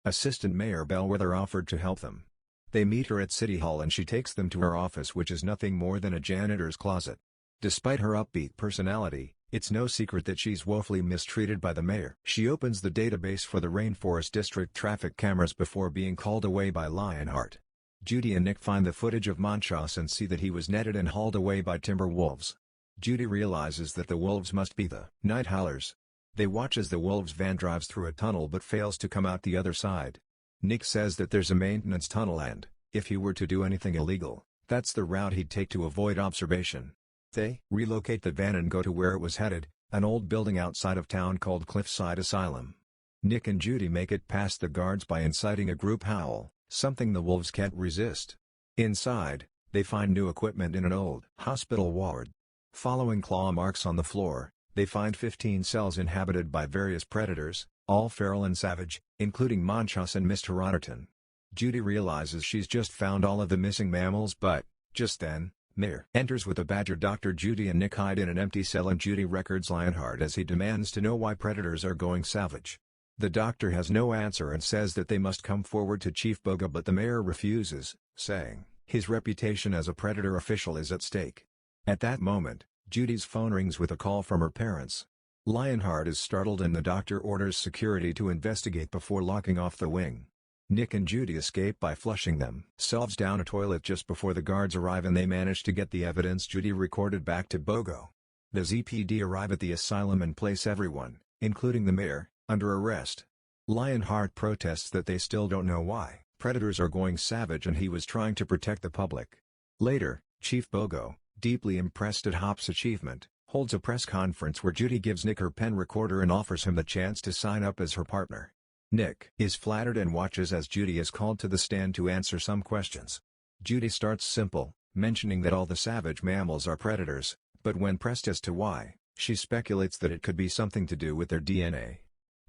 Assistant Mayor Bellwether offered to help them. They meet her at City Hall and she takes them to her office, which is nothing more than a janitor's closet. Despite her upbeat personality, it's no secret that she's woefully mistreated by the mayor. She opens the database for the Rainforest District traffic cameras before being called away by Lionheart. Judy and Nick find the footage of Monchos and see that he was netted and hauled away by timber wolves. Judy realizes that the wolves must be the night howlers. They watch as the wolves' van drives through a tunnel but fails to come out the other side. Nick says that there's a maintenance tunnel and, if he were to do anything illegal, that's the route he'd take to avoid observation. They relocate the van and go to where it was headed, an old building outside of town called Cliffside Asylum. Nick and Judy make it past the guards by inciting a group howl, something the wolves can't resist. Inside, they find new equipment in an old hospital ward. Following claw marks on the floor, they find 15 cells inhabited by various predators, all feral and savage, including Monchos and Mr. Rotterton. Judy realizes she's just found all of the missing mammals, but, just then, Mayor enters with a badger. Dr. Judy and Nick hide in an empty cell and Judy records Lionheart as he demands to know why predators are going savage. The doctor has no answer and says that they must come forward to Chief Bogo, but the mayor refuses, saying his reputation as a predator official is at stake. At that moment, Judy's phone rings with a call from her parents. Lionheart is startled and the doctor orders security to investigate before locking off the wing. Nick and Judy escape by flushing themselves down a toilet just before the guards arrive and they manage to get the evidence Judy recorded back to Bogo. The ZPD arrive at the asylum and place everyone, including the mayor, under arrest. Lionheart protests that they still don't know why predators are going savage and he was trying to protect the public. Later, Chief Bogo, deeply impressed at Hopps' achievement, holds a press conference where Judy gives Nick her pen recorder and offers him the chance to sign up as her partner. Nick is flattered and watches as Judy is called to the stand to answer some questions. Judy starts simple, mentioning that all the savage mammals are predators, but when pressed as to why, she speculates that it could be something to do with their DNA.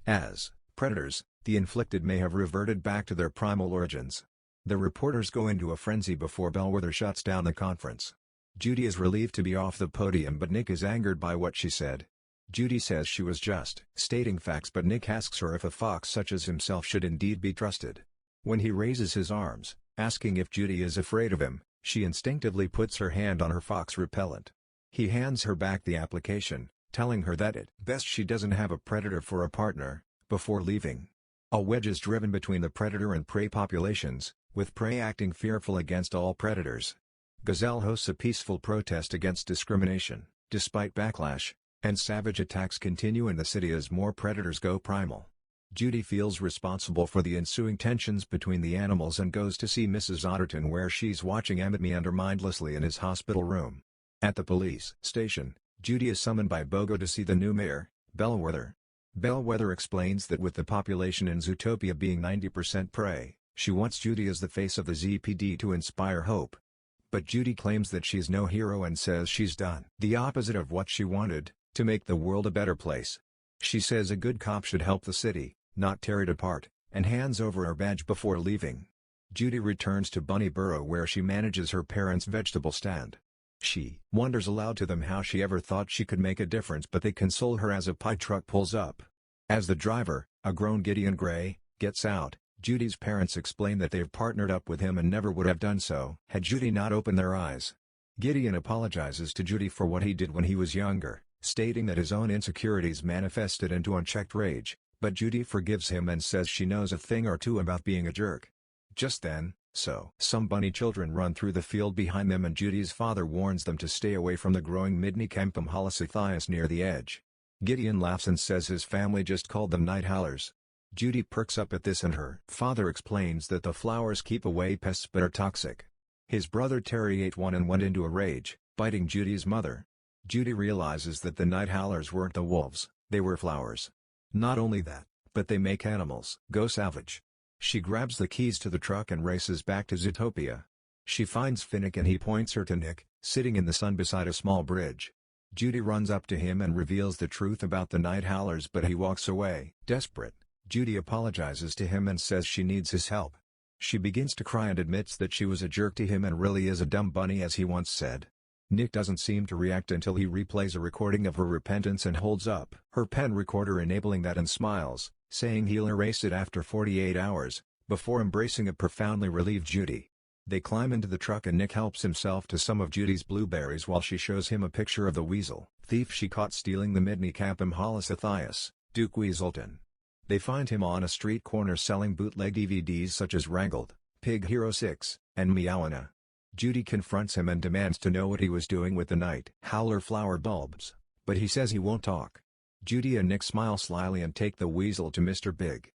As predators, the inflicted may have reverted back to their primal origins. The reporters go into a frenzy before Bellwether shuts down the conference. Judy is relieved to be off the podium, but Nick is angered by what she said. Judy says she was just stating facts, but Nick asks her if a fox such as himself should indeed be trusted. When he raises his arms, asking if Judy is afraid of him, she instinctively puts her hand on her fox repellent. He hands her back the application, telling her that at best she doesn't have a predator for a partner, before leaving. A wedge is driven between the predator and prey populations, with prey acting fearful against all predators. Gazelle hosts a peaceful protest against discrimination, despite backlash, and savage attacks continue in the city as more predators go primal. Judy feels responsible for the ensuing tensions between the animals and goes to see Mrs. Otterton, where she's watching Emmett meander mindlessly in his hospital room. At the police station, Judy is summoned by Bogo to see the new mayor, Bellwether. Bellwether explains that with the population in Zootopia being 90% prey, she wants Judy as the face of the ZPD to inspire hope. But Judy claims that she's no hero and says she's done the opposite of what she wanted, to make the world a better place. She says a good cop should help the city, not tear it apart, and hands over her badge before leaving. Judy returns to Bunny Burrow where she manages her parents' vegetable stand. She wonders aloud to them how she ever thought she could make a difference, but they console her as a pie truck pulls up. As the driver, a grown Gideon Gray, gets out, Judy's parents explain that they've partnered up with him and never would have done so had Judy not opened their eyes. Gideon apologizes to Judy for what he did when he was younger, stating that his own insecurities manifested into unchecked rage, but Judy forgives him and says she knows a thing or two about being a jerk. Just then, some bunny children run through the field behind them and Judy's father warns them to stay away from the growing Midnicamphum holocysthias near the edge. Gideon laughs and says his family just called them night howlers. Judy perks up at this and her father explains that the flowers keep away pests but are toxic. His brother Terry ate one and went into a rage, biting Judy's mother. Judy realizes that the night howlers weren't the wolves, they were flowers. Not only that, but they make animals go savage. She grabs the keys to the truck and races back to Zootopia. She finds Finnick and he points her to Nick, sitting in the sun beside a small bridge. Judy runs up to him and reveals the truth about the night howlers, but he walks away. Desperate, Judy apologizes to him and says she needs his help. She begins to cry and admits that she was a jerk to him and really is a dumb bunny, as he once said. Nick doesn't seem to react until he replays a recording of her repentance and holds up her pen recorder, enabling that, and smiles, saying he'll erase it after 48 hours, before embracing a profoundly relieved Judy. They climb into the truck and Nick helps himself to some of Judy's blueberries while she shows him a picture of the weasel thief she caught stealing the Midnicapum Holocethias, Duke Weaselton. They find him on a street corner selling bootleg DVDs such as Wrangled, Pig Hero 6, and Meowana. Judy confronts him and demands to know what he was doing with the night howler flower bulbs, but he says he won't talk. Judy and Nick smile slyly and take the weasel to Mr. Big.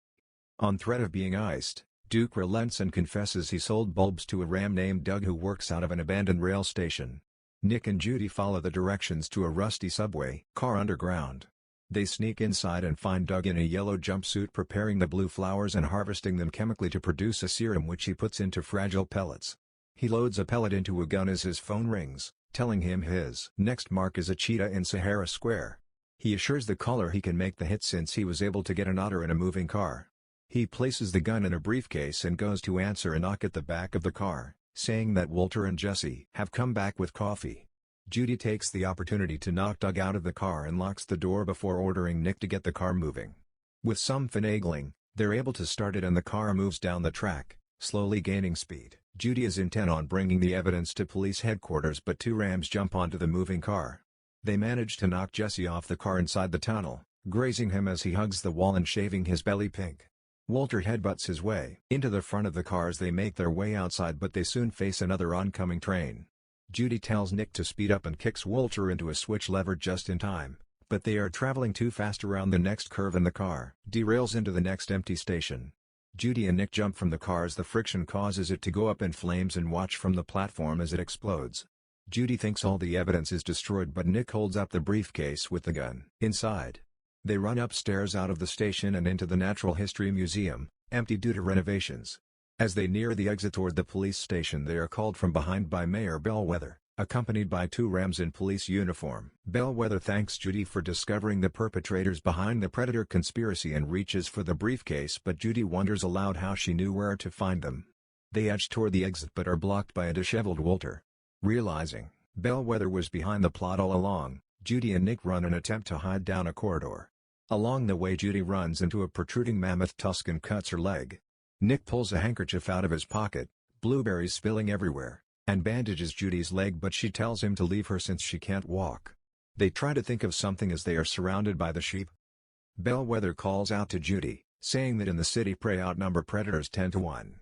On threat of being iced, Duke relents and confesses he sold bulbs to a ram named Doug who works out of an abandoned rail station. Nick and Judy follow the directions to a rusty subway car underground. They sneak inside and find Doug in a yellow jumpsuit preparing the blue flowers and harvesting them chemically to produce a serum which he puts into fragile pellets. He loads a pellet into a gun as his phone rings, telling him his next mark is a cheetah in Sahara Square. He assures the caller he can make the hit since he was able to get an otter in a moving car. He places the gun in a briefcase and goes to answer a knock at the back of the car, saying that Walter and Jesse have come back with coffee. Judy takes the opportunity to knock Doug out of the car and locks the door before ordering Nick to get the car moving. With some finagling, they're able to start it and the car moves down the track, slowly gaining speed. Judy is intent on bringing the evidence to police headquarters but two rams jump onto the moving car. They manage to knock Jesse off the car inside the tunnel, grazing him as he hugs the wall and shaving his belly pink. Walter headbutts his way into the front of the car as they make their way outside but they soon face another oncoming train. Judy tells Nick to speed up and kicks Walter into a switch lever just in time, but they are traveling too fast around the next curve and the car derails into the next empty station. Judy and Nick jump from the car as the friction causes it to go up in flames and watch from the platform as it explodes. Judy thinks all the evidence is destroyed but Nick holds up the briefcase with the gun inside. They run upstairs out of the station and into the Natural History Museum, empty due to renovations. As they near the exit toward the police station they are called from behind by Mayor Bellwether, accompanied by two rams in police uniform. Bellwether thanks Judy for discovering the perpetrators behind the Predator conspiracy and reaches for the briefcase but Judy wonders aloud how she knew where to find them. They edge toward the exit but are blocked by a disheveled Walter. Realizing Bellwether was behind the plot all along, Judy and Nick run and attempt to hide down a corridor. Along the way Judy runs into a protruding mammoth tusk and cuts her leg. Nick pulls a handkerchief out of his pocket, blueberries spilling everywhere, and bandages Judy's leg but she tells him to leave her since she can't walk. They try to think of something as they are surrounded by the sheep. Bellwether calls out to Judy, saying that in the city prey outnumber predators 10 to 1.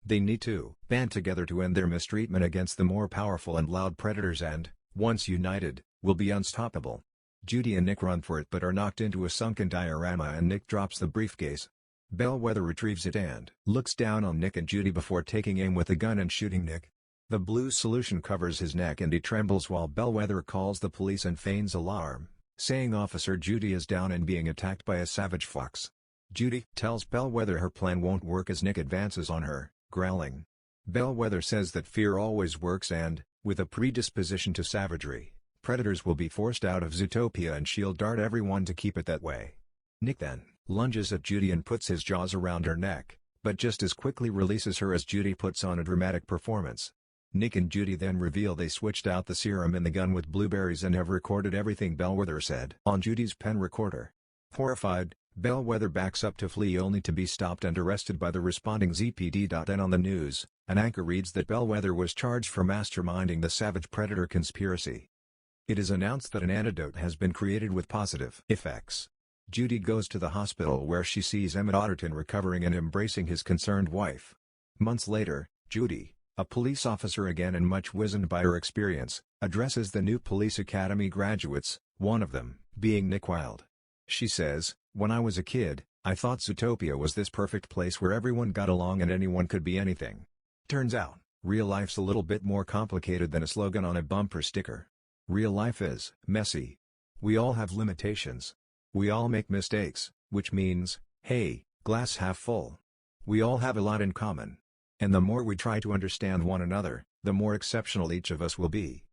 They need to band together to end their mistreatment against the more powerful and loud predators and, once united, will be unstoppable. Judy and Nick run for it but are knocked into a sunken diorama and Nick drops the briefcase. Bellwether retrieves it and looks down on Nick and Judy before taking aim with the gun and shooting Nick. The blue solution covers his neck and he trembles while Bellwether calls the police and feigns alarm, saying Officer Judy is down and being attacked by a savage fox. Judy tells Bellwether her plan won't work as Nick advances on her, growling. Bellwether says that fear always works and, with a predisposition to savagery, predators will be forced out of Zootopia and she'll dart everyone to keep it that way. Nick then lunges at Judy and puts his jaws around her neck, but just as quickly releases her as Judy puts on a dramatic performance. Nick and Judy then reveal they switched out the serum in the gun with blueberries and have recorded everything Bellwether said on Judy's pen recorder. Horrified, Bellwether backs up to flee only to be stopped and arrested by the responding ZPD. On the news, an anchor reads that Bellwether was charged for masterminding the savage predator conspiracy. It is announced that an antidote has been created with positive effects. Judy goes to the hospital where she sees Emmett Otterton recovering and embracing his concerned wife. Months later, Judy, a police officer again and much wizened by her experience, addresses the new police academy graduates, one of them being Nick Wilde. She says, "When I was a kid, I thought Zootopia was this perfect place where everyone got along and anyone could be anything. Turns out, real life's a little bit more complicated than a slogan on a bumper sticker. Real life is messy. We all have limitations. We all make mistakes, which means, hey, glass half full. We all have a lot in common. And the more we try to understand one another, the more exceptional each of us will be.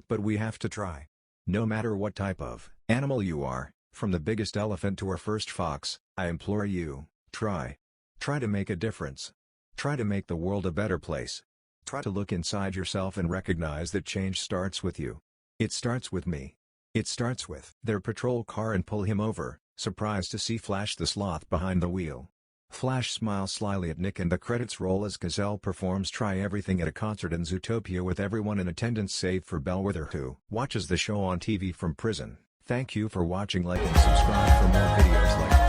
But we have to try. No matter what type of animal you are, from the biggest elephant to our first fox, I implore you, try. Try to make a difference. Try to make the world a better place. Try to look inside yourself and recognize that change starts with you. It starts with me. It starts with their patrol car and pull him over, surprised to see Flash the Sloth behind the wheel. Flash smiles slyly at Nick and the credits roll as Gazelle performs Try Everything at a concert in Zootopia with everyone in attendance save for Bellwether, who watches the show on TV from prison. Thank you for watching. Like and subscribe for more videos like